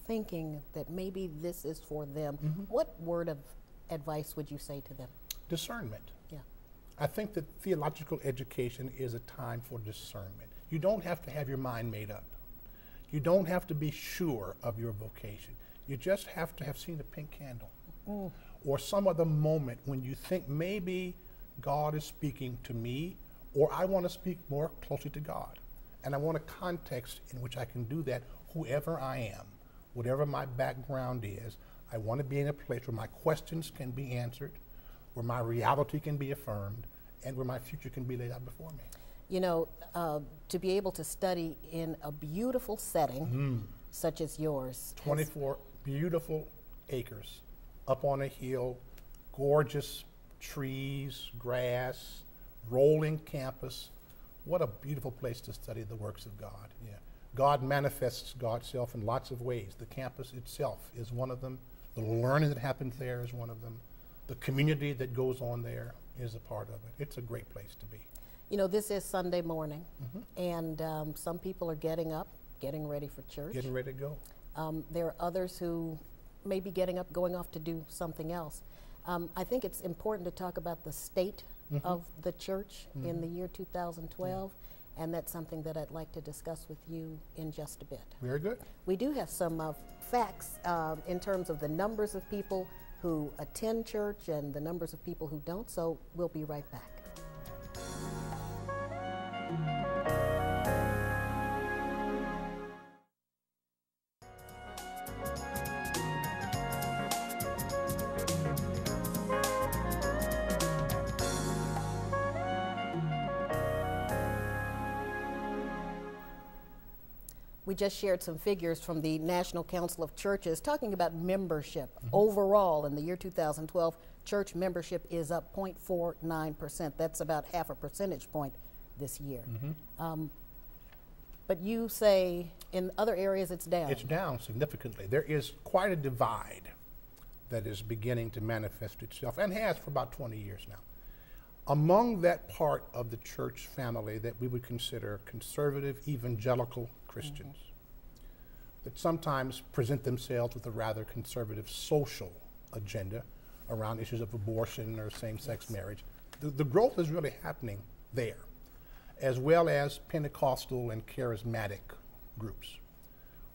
thinking that maybe this is for them, what word of advice would you say to them? Discernment. Yeah. I think that theological education is a time for discernment. You don't have to have your mind made up. You don't have to be sure of your vocation. You just have to have seen a pink candle or some other moment when you think maybe God is speaking to me, or I want to speak more closely to God. And I want a context in which I can do that, whoever I am, whatever my background is. I want to be in a place where my questions can be answered, where my reality can be affirmed, and where my future can be laid out before me. You know, to be able to study in a beautiful setting such as yours. 24 beautiful acres up on a hill, gorgeous trees, grass, rolling campus. What a beautiful place to study the works of God. Yeah. God manifests God's self in lots of ways. The campus itself is one of them. The learning that happens there is one of them. The community that goes on there is a part of it. It's a great place to be. You know, this is Sunday morning, and some people are getting up, getting ready for church. Getting ready to go. There are others who may be getting up, going off to do something else. I think it's important to talk about the state of the church in the year 2012, and that's something that I'd like to discuss with you in just a bit. Very good. We do have some facts in terms of the numbers of people who attend church and the numbers of people who don't, so we'll be right back. We just shared some figures from the National Council of Churches talking about membership. Overall, in the year 2012, church membership is up 0.49%. That's about half a percentage point this year. But you say in other areas it's down. It's down significantly. There is quite a divide that is beginning to manifest itself, and has for about 20 years now, among that part of the church family that we would consider conservative evangelical Christians that sometimes present themselves with a rather conservative social agenda around issues of abortion or same-sex marriage. The growth is really happening there, as well as Pentecostal and charismatic groups.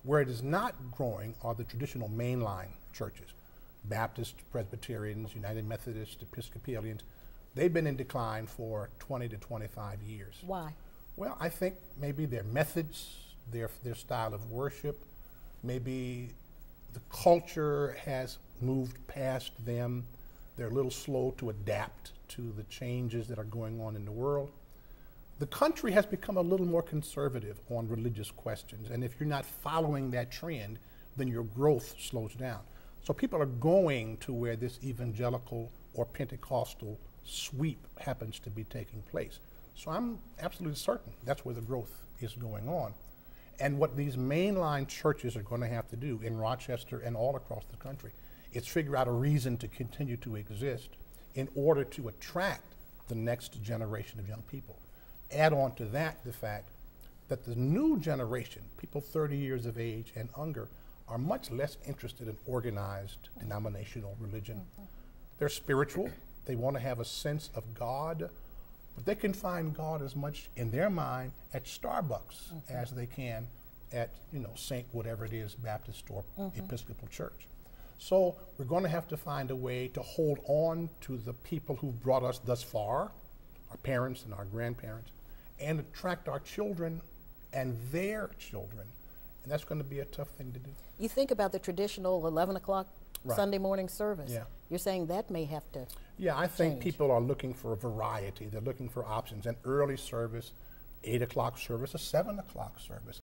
Where it is not growing are the traditional mainline churches, Baptist, Presbyterians, United Methodist, Episcopalians. They've been in decline for 20 to 25 years. Why? Well, I think maybe their methods, their style of worship, maybe the culture has moved past them. They're a little slow to adapt to the changes that are going on in the world. The country has become a little more conservative on religious questions, and if you're not following that trend, then your growth slows down. So people are going to where this evangelical or Pentecostal sweep happens to be taking place. So I'm absolutely certain that's where the growth is going on. And what these mainline churches are going to have to do in Rochester and all across the country is figure out a reason to continue to exist in order to attract the next generation of young people. Add on to that the fact that the new generation, people 30 years of age and younger, are much less interested in organized denominational religion. They're spiritual. They want to have a sense of God, but they can find God as much in their mind at Starbucks as they can at, St. whatever it is, Baptist or Episcopal Church. So we're going to have to find a way to hold on to the people who brought us thus far, our parents and our grandparents, and attract our children and their children. And that's going to be a tough thing to do. You think about the traditional 11 o'clock Sunday morning service. Yeah. You're saying that may have to Yeah, I think change. people are looking for a variety. They're looking for options. An early service, 8 o'clock service, a 7 o'clock service.